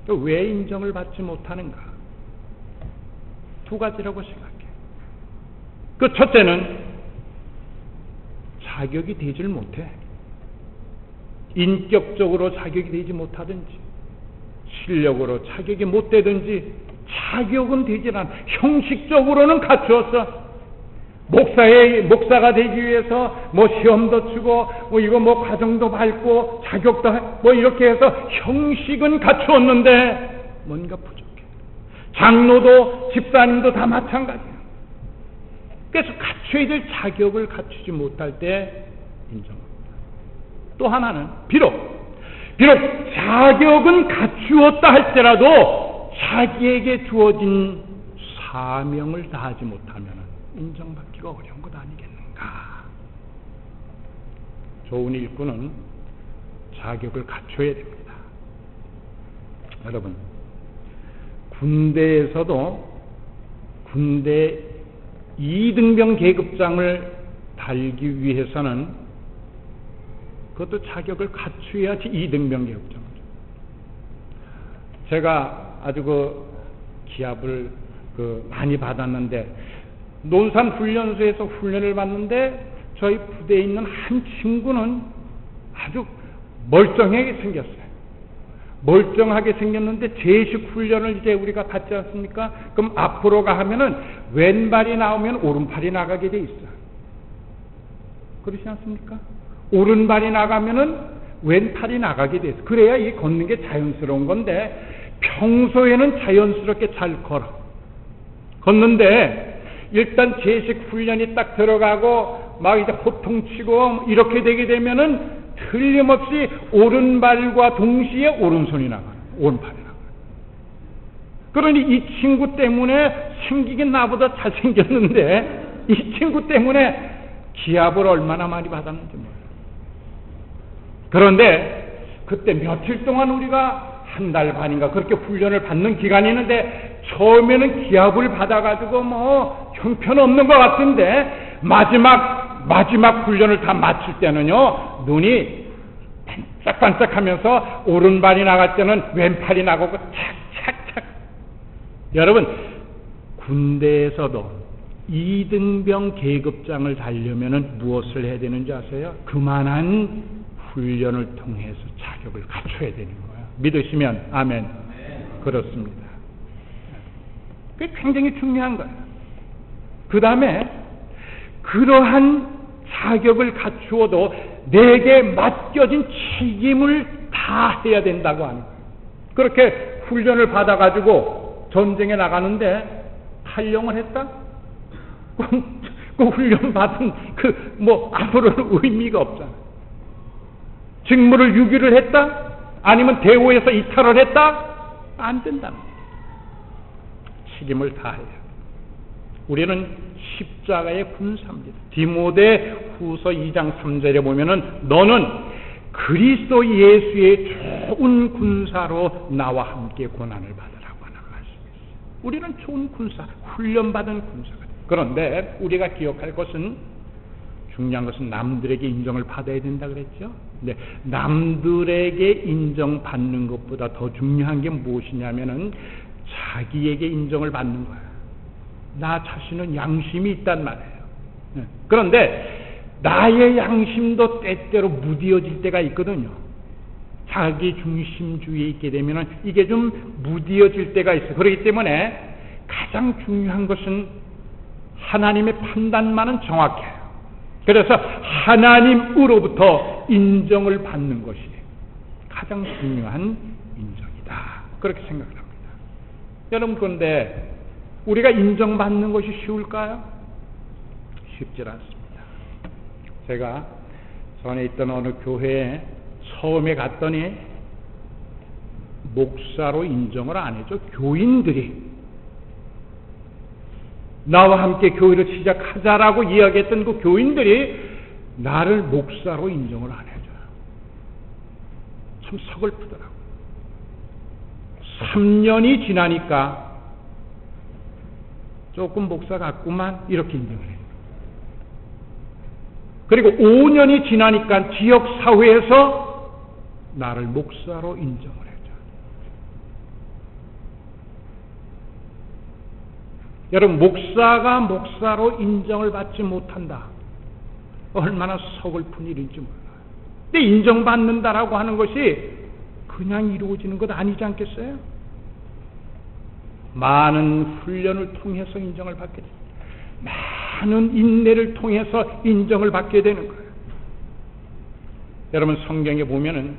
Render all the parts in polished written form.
왜 인정을 받지 못하는가? 두 가지라고 생각해요. 그 첫째는 자격이 되질 못해. 인격적으로 자격이 되지 못하든지, 실력으로 자격이 못 되든지, 자격은 되질 않아. 형식적으로는 갖추었어. 목사가 되기 위해서 뭐 시험도 치고 뭐 이거 뭐 과정도 밟고 자격도 뭐 이렇게 해서 형식은 갖추었는데 뭔가 부족해. 장로도 집사님도 다 마찬가지야. 그래서 갖춰야 될 자격을 갖추지 못할 때 인정합니다. 또 하나는 비록 자격은 갖추었다 할지라도 자기에게 주어진 사명을 다하지 못하면 인정받기가 어려운 것 아니겠는가. 좋은 일꾼은 자격을 갖춰야 됩니다. 여러분, 군대에서도 군대 2등병 계급장을 달기 위해서는 그것도 자격을 갖추어야지 2등병 계급장을. 제가 아주 기합을 많이 받았는데 논산 훈련소에서 훈련을 받는데 저희 부대에 있는 한 친구는 아주 멀쩡하게 생겼어요. 멀쩡하게 생겼는데 제식 훈련을 이제 우리가 받지 않습니까? 그럼 앞으로 하면은 왼발이 나오면 오른팔이 나가게 돼 있어요. 그렇지 않습니까? 오른발이 나가면은 왼팔이 나가게 돼 있어요. 그래야 이 걷는 게 자연스러운 건데 평소에는 자연스럽게 잘 걷는데 일단 제식 훈련이 딱 들어가고 막 이제 호통치고 이렇게 되게 되면은 틀림없이 오른발과 동시에 오른손이 나가요. 오른팔이 나가요. 그러니 이 친구 때문에 생기긴 나보다 잘생겼는데 이 친구 때문에 기합을 얼마나 많이 받았는지 몰라요. 그런데 그때 며칠 동안 우리가 한 달 반인가 그렇게 훈련을 받는 기간이 있는데 처음에는 기합을 받아가지고 뭐 형편없는 것 같은데 마지막 훈련을 다 마칠 때는요 눈이 반짝반짝하면서 오른발이 나갈 때는 왼팔이 나가고 착착착. 여러분, 군대에서도 2등병 계급장을 달려면은 무엇을 해야 되는지 아세요? 그만한 훈련을 통해서 자격을 갖춰야 되는 거예요. 믿으시면 아멘. 그렇습니다. 그게 굉장히 중요한 거예요. 그 다음에 그러한 자격을 갖추어도 내게 맡겨진 책임을 다 해야 된다고 하는 거예요. 그렇게 훈련을 받아가지고 전쟁에 나가는데 탈영을 했다? 그 훈련 받은 아무런 의미가 없잖아. 직무를 유기를 했다? 아니면 대우에서 이탈을 했다? 안 된다. 책임을 다해야. 우리는 십자가의 군사입니다. 디모데 후서 2장 3절에 보면은 너는 그리스도 예수의 좋은 군사로 나와 함께 고난을 받으라고 하는 말씀이었어요. 우리는 좋은 군사, 훈련받은 군사가 돼요. 그런데 우리가 기억할 것은 중요한 것은 남들에게 인정을 받아야 된다 그랬죠. 근데 남들에게 인정받는 것보다 더 중요한 게 무엇이냐면은 자기에게 인정을 받는 거야. 나 자신은 양심이 있단 말이에요. 그런데 나의 양심도 때때로 무디어질 때가 있거든요. 자기 중심주의에 있게 되면은 이게 좀 무디어질 때가 있어요. 그렇기 때문에 가장 중요한 것은 하나님의 판단만은 정확해요. 그래서 하나님으로부터 인정을 받는 것이 가장 중요한 인정이다. 그렇게 생각을 합니다. 여러분, 그런데 우리가 인정받는 것이 쉬울까요? 쉽지 않습니다. 제가 전에 있던 어느 교회에 처음에 갔더니 목사로 인정을 안 해줘. 교인들이 나와 함께 교회를 시작하자라고 이야기했던 그 교인들이 나를 목사로 인정을 안 해줘요. 참 서글프더라고요. 3년이 지나니까 조금 목사 같구만 이렇게 인정을 해요. 그리고 5년이 지나니까 지역사회에서 나를 목사로 인정을 해줘요. 여러분, 목사가 목사로 인정을 받지 못한다. 얼마나 서글픈 일인지 몰라요. 근데 인정받는다라고 하는 것이 그냥 이루어지는 것 아니지 않겠어요? 많은 훈련을 통해서 인정을 받게 됩니다. 많은 인내를 통해서 인정을 받게 되는 거예요. 여러분, 성경에 보면은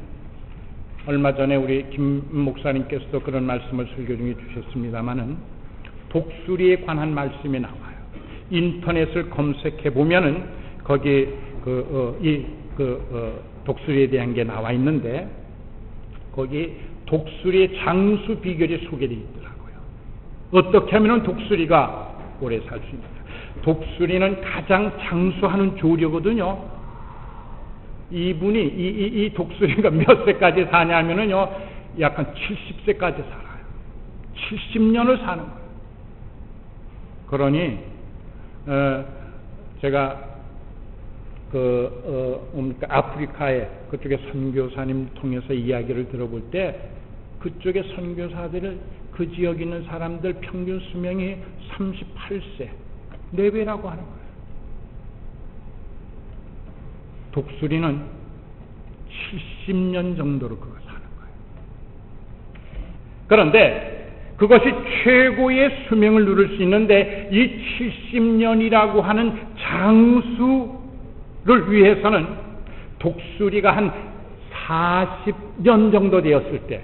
얼마 전에 우리 김 목사님께서도 그런 말씀을 설교 중에 주셨습니다마는 독수리에 관한 말씀이 나와요. 인터넷을 검색해 보면은 거기 독수리에 대한 게 나와 있는데 거기 독수리의 장수 비결이 소개되어 있더라고요. 어떻게 하면 독수리가 오래 살 수 있습니까? 독수리는 가장 장수하는 조류거든요. 이분이 이 독수리가 몇 세까지 사냐면은요, 약간 70세까지 살아요. 70년을 사는 거예요. 그러니 제가 아프리카에 그쪽에 선교사님 통해서 이야기를 들어볼 때 그쪽의 선교사들을 그 지역에 있는 사람들 평균 수명이 38세 내외라고 하는 거예요. 독수리는 70년 정도로 그거 사는 거예요. 그런데 그것이 최고의 수명을 누릴 수 있는데 이 70년이라고 하는 장수를 위해서는 독수리가 한 40년 정도 되었을 때,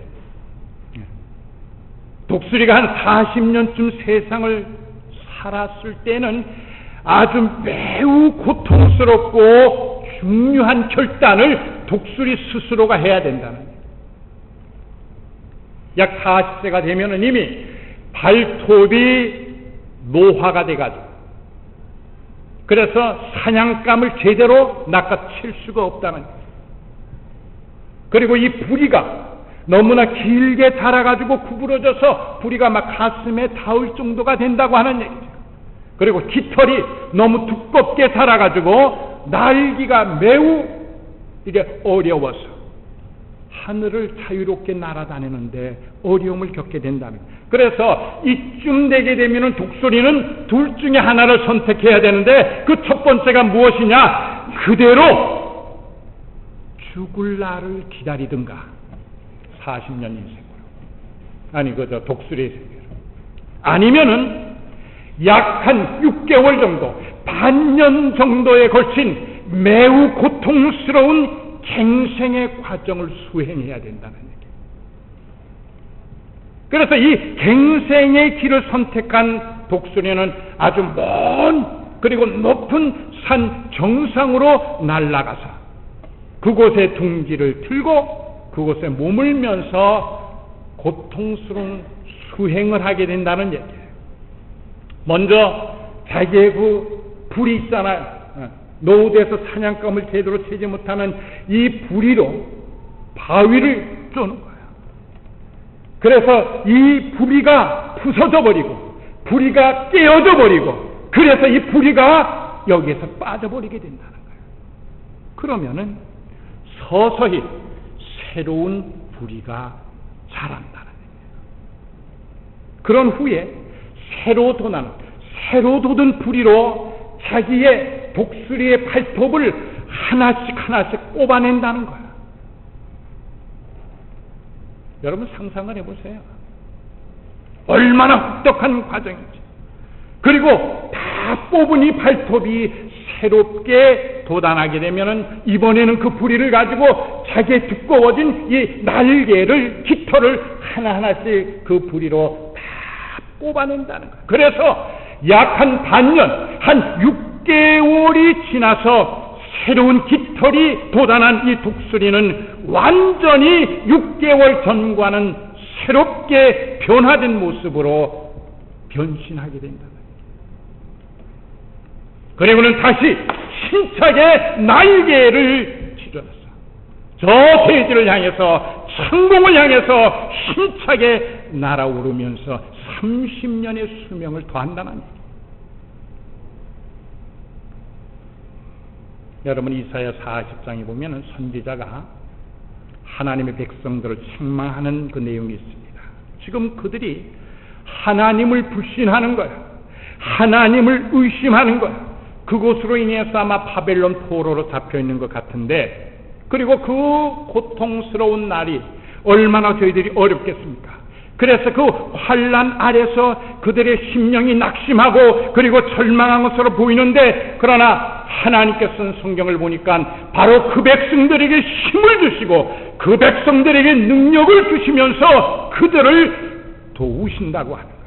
독수리가 한 40년쯤 세상을 살았을 때는 아주 매우 고통스럽고 중요한 결단을 독수리 스스로가 해야 된다는 거예요. 약 40세가 되면은 이미 발톱이 노화가 돼가지고, 그래서 사냥감을 제대로 낚아챌 수가 없다는 거예요. 그리고 이 부리가 너무나 길게 자라가지고 구부러져서 부리가 막 가슴에 닿을 정도가 된다고 하는 얘기죠. 그리고 깃털이 너무 두껍게 자라가지고 날기가 매우 이게 어려워서 하늘을 자유롭게 날아다니는데 어려움을 겪게 된다는 거예요. 그래서 이쯤 되게 되면은 독수리는 둘 중에 하나를 선택해야 되는데 그 첫 번째가 무엇이냐? 그대로 죽을 날을 기다리든가 40년 인생으로, 아니 그저 독수리의 세계로, 아니면은 약 한 6개월 정도, 반년 정도에 걸친 매우 고통스러운 갱생의 과정을 수행해야 된다는 얘기예요. 그래서 이 갱생의 길을 선택한 독수리는 아주 먼 그리고 높은 산 정상으로 날아가서 그곳에 둥지를 틀고 그곳에 머물면서 고통스러운 수행을 하게 된다는 얘기예요. 먼저 자기의 그 불이 있잖아요. 노후돼서 사냥감을 제대로 채지 못하는 이 부리로 바위를 쪼는 거예요. 그래서 이 부리가 부서져 버리고 부리가 깨어져 버리고 그래서 이 부리가 여기에서 빠져버리게 된다는 거예요. 그러면은 서서히 새로운 부리가 자란다는 거예요. 그런 후에 새로 돋은 부리로 자기의 독수리의 발톱을 하나씩 뽑아낸다는 거야. 여러분 상상을 해보세요. 얼마나 혹독한 과정인지. 그리고 다 뽑은 이 발톱이 새롭게 돋아나게 되면은 이번에는 그 부리를 가지고 자기의 두꺼워진 이 날개를, 깃털을 하나하나씩 그 부리로 다 뽑아낸다는 거예요. 그래서 약 한 반년, 한 6개월이 지나서 새로운 깃털이 돋아난 이 독수리는 완전히 6개월 전과는 새롭게 변화된 모습으로 변신하게 된다. 그리고는 다시 힘차게 날개를 찢어서 저 대지를 향해서, 성공을 향해서 힘차게 날아오르면서 30년의 수명을 더한다는 얘기예요. 여러분 이사야 40장에 보면 선지자가 하나님의 백성들을 책망하는 그 내용이 있습니다. 지금 그들이 하나님을 불신하는 거예요. 하나님을 의심하는 것, 그것으로 인해서 아마 바벨론 포로로 잡혀 있는 것 같은데, 그리고 그 고통스러운 날이 얼마나 저희들이 어렵겠습니까? 그래서 그 환난 아래서 그들의 심령이 낙심하고 그리고 절망한 것으로 보이는데, 그러나 하나님께서는 성경을 보니까 바로 그 백성들에게 힘을 주시고 그 백성들에게 능력을 주시면서 그들을 도우신다고 합니다.